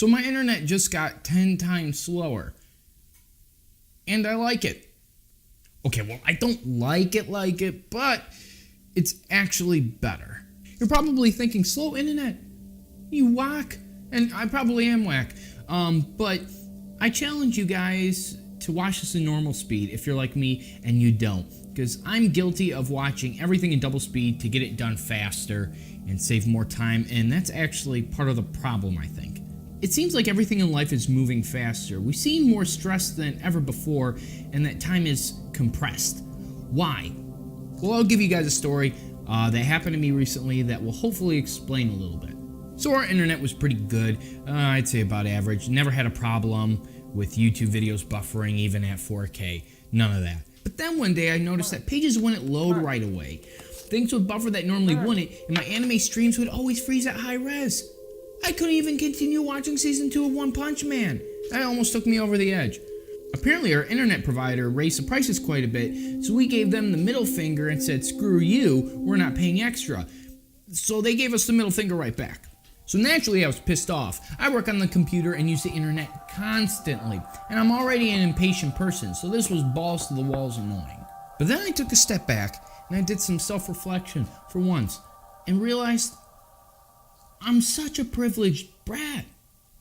So my internet just got 10 times slower. And I like it. Okay, well, I don't like it, but it's actually better. You're probably thinking, slow internet, you whack. And I probably am whack. But I challenge you guys to watch this in normal speed if you're like me and you don't. Because I'm guilty of watching everything in double speed to get it done faster and save more time. And that's actually part of the problem, I think. It seems like everything in life is moving faster. We seem more stressed than ever before, and that time is compressed. Why? Well, I'll give you guys a story that happened to me recently that will hopefully explain a little bit. So our internet was pretty good, I'd say about average. Never had a problem with YouTube videos buffering even at 4K. None of that. But then one day I noticed that pages wouldn't load right away. Things would buffer that normally wouldn't, and my anime streams would always freeze at high res. I couldn't even continue watching season 2 of One Punch Man. That almost took me over the edge. Apparently our internet provider raised the prices quite a bit, so we gave them the middle finger and said, screw you, we're not paying extra. So they gave us the middle finger right back. So naturally I was pissed off. I work on the computer and use the internet constantly, and I'm already an impatient person, so this was balls to the walls annoying. But then I took a step back and I did some self-reflection for once and realized I'm such a privileged brat.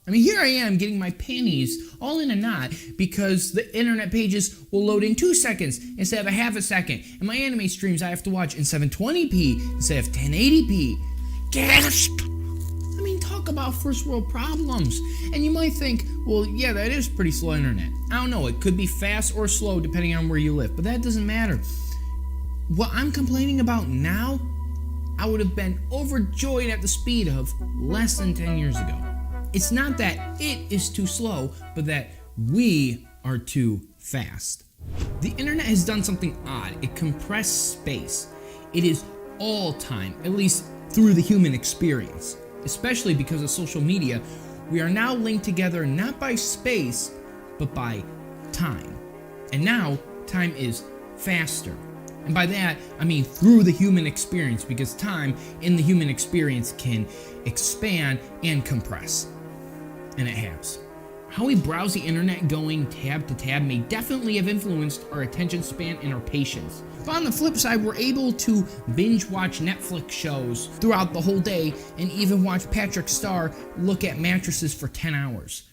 I mean, here I am getting my panties all in a knot because the internet pages will load in 2 seconds instead of a half a second, and my anime streams I have to watch in 720p instead of 1080p. Gasp! I mean, talk about first world problems. And you might think, well, yeah, that is pretty slow internet. I don't know, it could be fast or slow depending on where you live, but that doesn't matter. What I'm complaining about now, I would have been overjoyed at the speed of less than 10 years ago. It's not that it is too slow, but that we are too fast. The internet has done something odd. It compressed space. It is all time, at least through the human experience. Especially because of social media, we are now linked together not by space, but by time. And now, time is faster. And by that, I mean through the human experience, because time in the human experience can expand and compress. And it has. How we browse the internet going tab to tab may definitely have influenced our attention span and our patience. But on the flip side, we're able to binge watch Netflix shows throughout the whole day and even watch Patrick Star look at mattresses for 10 hours.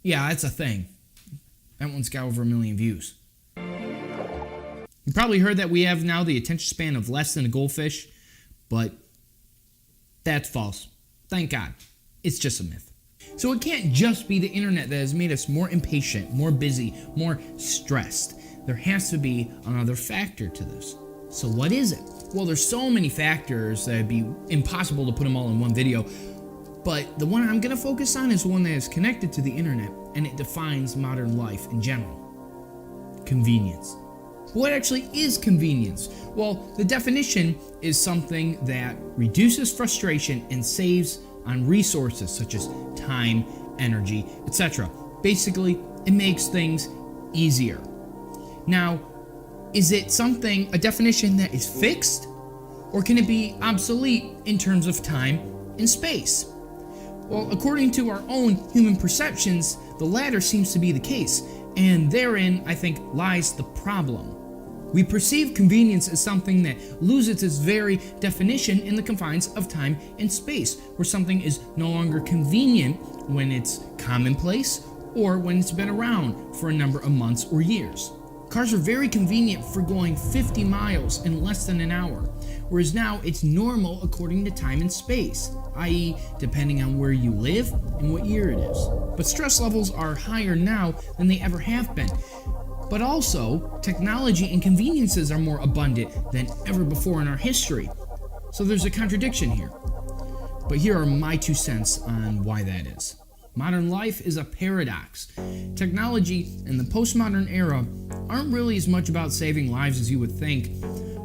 Yeah, that's a thing. That one's got over 1 million views. You probably heard that we have now the attention span of less than a goldfish, but that's false. Thank God. It's just a myth. So it can't just be the internet that has made us more impatient, more busy, more stressed. There has to be another factor to this. So what is it? Well, there's so many factors that it'd be impossible to put them all in one video, but the one I'm going to focus on is one that is connected to the internet, and it defines modern life in general. Convenience. What actually is convenience? Well, the definition is something that reduces frustration and saves on resources such as time, energy, etc. Basically, it makes things easier. Now, is it a definition that is fixed? Or can it be obsolete in terms of time and space? Well, according to our own human perceptions, the latter seems to be the case, and therein, I think, lies the problem. We perceive convenience as something that loses its very definition in the confines of time and space, where something is no longer convenient when it's commonplace or when it's been around for a number of months or years. Cars are very convenient for going 50 miles in less than an hour, whereas now it's normal according to time and space, i.e. depending on where you live and what year it is. But stress levels are higher now than they ever have been. But also, technology and conveniences are more abundant than ever before in our history. So there's a contradiction here. But here are my 2 cents on why that is. Modern life is a paradox. Technology in the postmodern era aren't really as much about saving lives as you would think,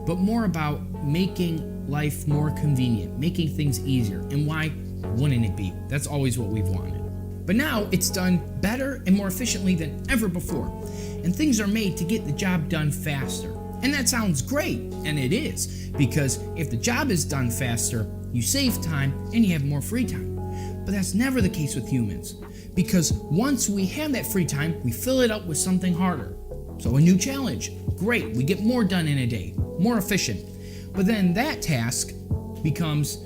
but more about making life more convenient, making things easier. And why wouldn't it be? That's always what we've wanted. But now it's done better and more efficiently than ever before. And things are made to get the job done faster. And that sounds great, and it is, because if the job is done faster, you save time and you have more free time. But that's never the case with humans, because once we have that free time, we fill it up with something harder. So a new challenge, great, we get more done in a day, more efficient. But then that task becomes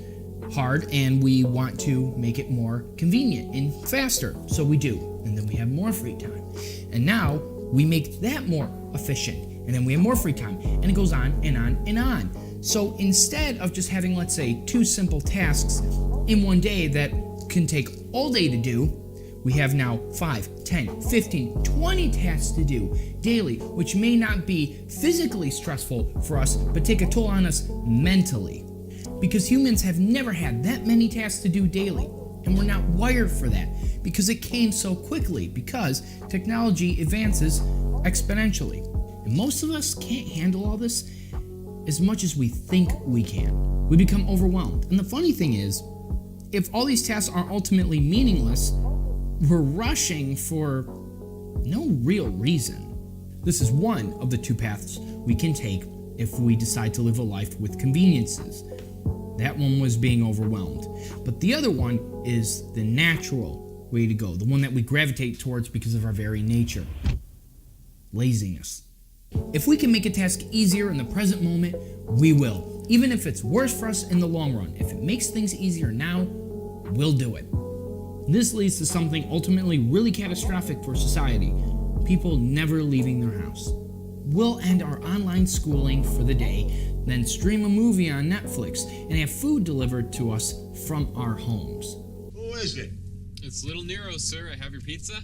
hard and we want to make it more convenient and faster, so we do. And then we have more free time. And now we make that more efficient, and then we have more free time, and it goes on and on and on. So instead of just having, let's say, 2 simple tasks in one day that can take all day to do, we have now 5, 10, 15, 20 tasks to do daily, which may not be physically stressful for us, but take a toll on us mentally. Because humans have never had that many tasks to do daily, and we're not wired for that, because it came so quickly, because technology advances exponentially. And most of us can't handle all this as much as we think we can. We become overwhelmed. And the funny thing is, if all these tasks are ultimately meaningless, we're rushing for no real reason. This is one of the 2 paths we can take if we decide to live a life with conveniences. That one was being overwhelmed. But the other one is the natural way to go, the one that we gravitate towards because of our very nature. Laziness. If we can make a task easier in the present moment, we will. Even if it's worse for us in the long run. If it makes things easier now, we'll do it. This leads to something ultimately really catastrophic for society. People never leaving their house. We'll end our online schooling for the day, then stream a movie on Netflix, and have food delivered to us from our homes. Who is it? It's Little Nero, sir. I have your pizza?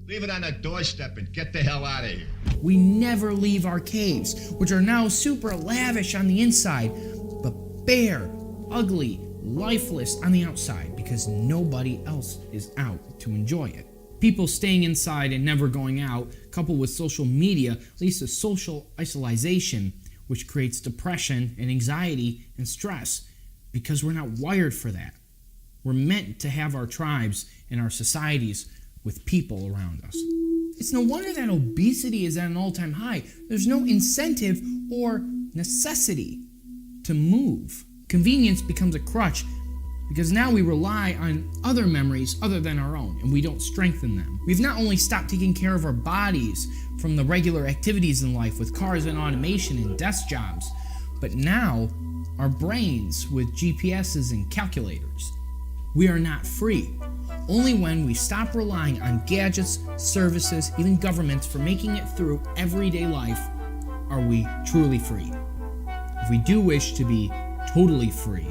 Leave it on the doorstep and get the hell out of here. We never leave our caves, which are now super lavish on the inside, but bare, ugly, lifeless on the outside, because nobody else is out to enjoy it. People staying inside and never going out, coupled with social media, leads to social isolation, which creates depression and anxiety and stress, because we're not wired for that. We're meant to have our tribes and our societies with people around us. It's no wonder that obesity is at an all-time high. There's no incentive or necessity to move. Convenience becomes a crutch because now we rely on other memories other than our own, and we don't strengthen them. We've not only stopped taking care of our bodies from the regular activities in life with cars and automation and desk jobs, but now our brains with GPSs and calculators. We are not free. Only when we stop relying on gadgets, services, even governments for making it through everyday life are we truly free. If we do wish to be totally free,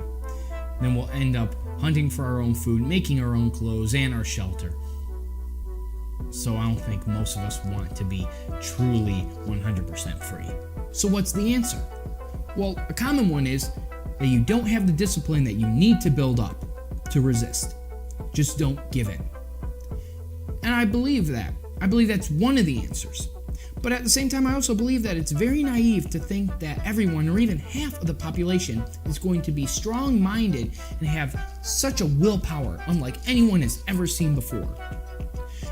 then we'll end up hunting for our own food, making our own clothes, and our shelter. So I don't think most of us want to be truly 100% free. So what's the answer? Well, a common one is that you don't have the discipline that you need to build up to resist. Just don't give in. And I believe that. I believe that's one of the answers. But at the same time, I also believe that it's very naive to think that everyone, or even half of the population, is going to be strong-minded and have such a willpower unlike anyone has ever seen before.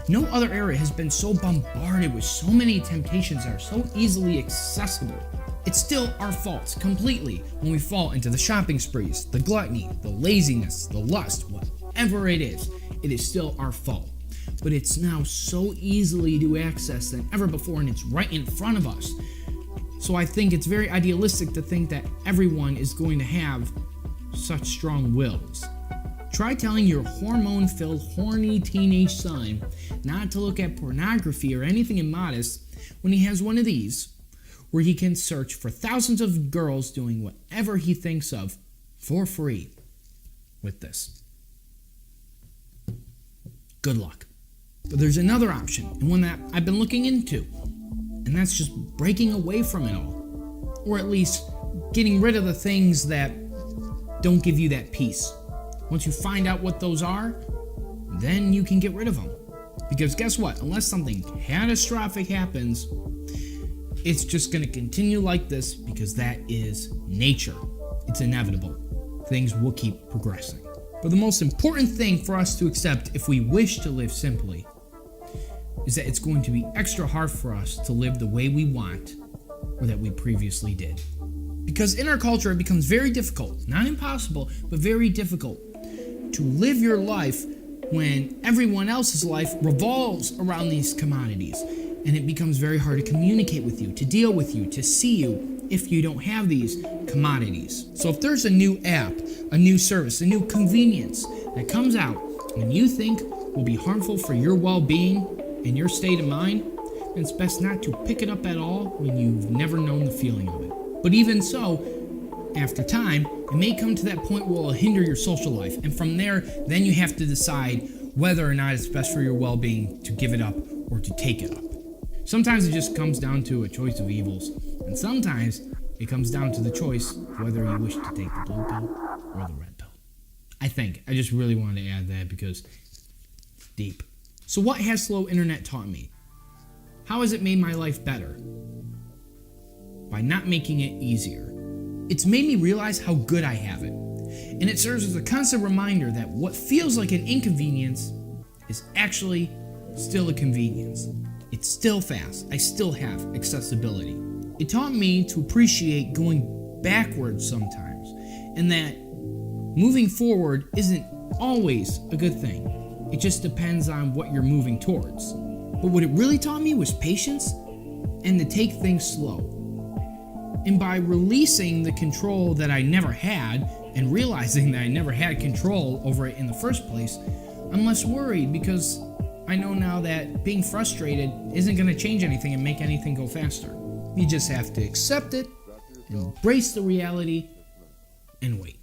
No other era has been so bombarded with so many temptations that are so easily accessible. It's still our fault completely when we fall into the shopping sprees, the gluttony, the laziness, the lust, whatever it is still our fault. But it's now so easily to access than ever before, and it's right in front of us. So I think it's very idealistic to think that everyone is going to have such strong wills. Try telling your hormone-filled, horny teenage son not to look at pornography or anything immodest when he has one of these, where he can search for thousands of girls doing whatever he thinks of for free with this. Good luck. But there's another option, and one that I've been looking into, and that's just breaking away from it all. Or at least getting rid of the things that don't give you that peace. Once you find out what those are, then you can get rid of them. Because guess what? Unless something catastrophic happens, it's just going to continue like this, because that is nature. It's inevitable. Things will keep progressing. But the most important thing for us to accept if we wish to live simply is that it's going to be extra hard for us to live the way we want or that we previously did. Because in our culture, it becomes very difficult, not impossible, but very difficult to live your life when everyone else's life revolves around these commodities. And it becomes very hard to communicate with you, to deal with you, to see you if you don't have these commodities. So if there's a new app, a new service, a new convenience that comes out and you think will be harmful for your well-being and your state of mind, then it's best not to pick it up at all when you've never known the feeling of it. But even so, after time, it may come to that point where it will hinder your social life. And from there, then you have to decide whether or not it's best for your well-being to give it up or to take it up. Sometimes it just comes down to a choice of evils, and sometimes it comes down to the choice whether you wish to take the blue pill or the red pill. I just really wanted to add that because it's deep. So what has slow internet taught me? How has it made my life better? By not making it easier. It's made me realize how good I have it, and it serves as a constant reminder that what feels like an inconvenience is actually still a convenience. It's still fast. I still have accessibility. It taught me to appreciate going backwards sometimes, and that moving forward isn't always a good thing. It just depends on what you're moving towards. But what it really taught me was patience and to take things slow. And by releasing the control that I never had and realizing that I never had control over it in the first place, I'm less worried because I know now that being frustrated isn't going to change anything and make anything go faster. You just have to accept it, embrace the reality, and wait.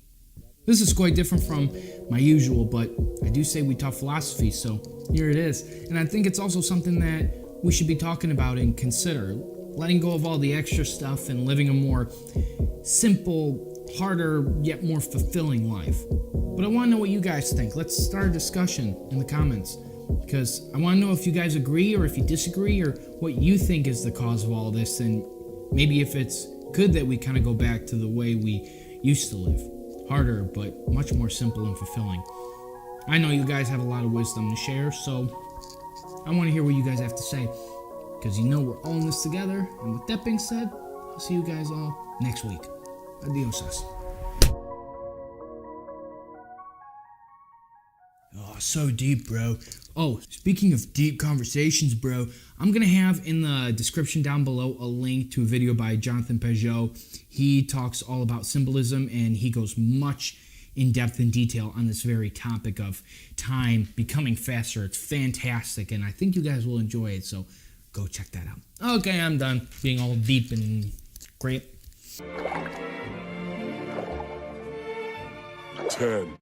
This is quite different from my usual, but I do say we talk philosophy, so here it is. And I think it's also something that we should be talking about and consider. Letting go of all the extra stuff and living a more simple, harder, yet more fulfilling life. But I want to know what you guys think. Let's start a discussion in the comments, because I want to know if you guys agree or if you disagree or what you think is the cause of all this, and maybe if it's good that we kind of go back to the way we used to live. Harder, but much more simple and fulfilling. I know you guys have a lot of wisdom to share, so I want to hear what you guys have to say, because you know we're all in this together. And with that being said, I'll see you guys all next week. Adios. Oh, so deep, bro. Oh, speaking of deep conversations, bro, I'm going to have in the description down below a link to a video by Jonathan Pageau. He talks all about symbolism, and he goes much in depth and detail on this very topic of time becoming faster. It's fantastic, and I think you guys will enjoy it, so go check that out. Okay, I'm done being all deep and great. 10.